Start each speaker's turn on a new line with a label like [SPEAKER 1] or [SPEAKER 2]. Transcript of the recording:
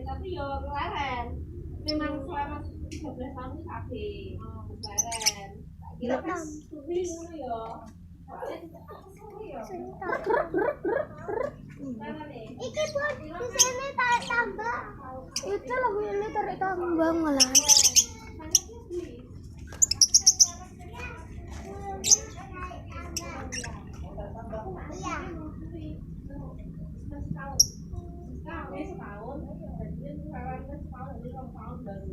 [SPEAKER 1] Tapi yo keren. Memang selama 13 tahun itu KB. Keren. Kira pas kuwi ngono yo.
[SPEAKER 2] Iki buat di sini tarik tambah. Itu loh ini tarik tambah malah. Iya.
[SPEAKER 1] Setahun, jadi setahun baru.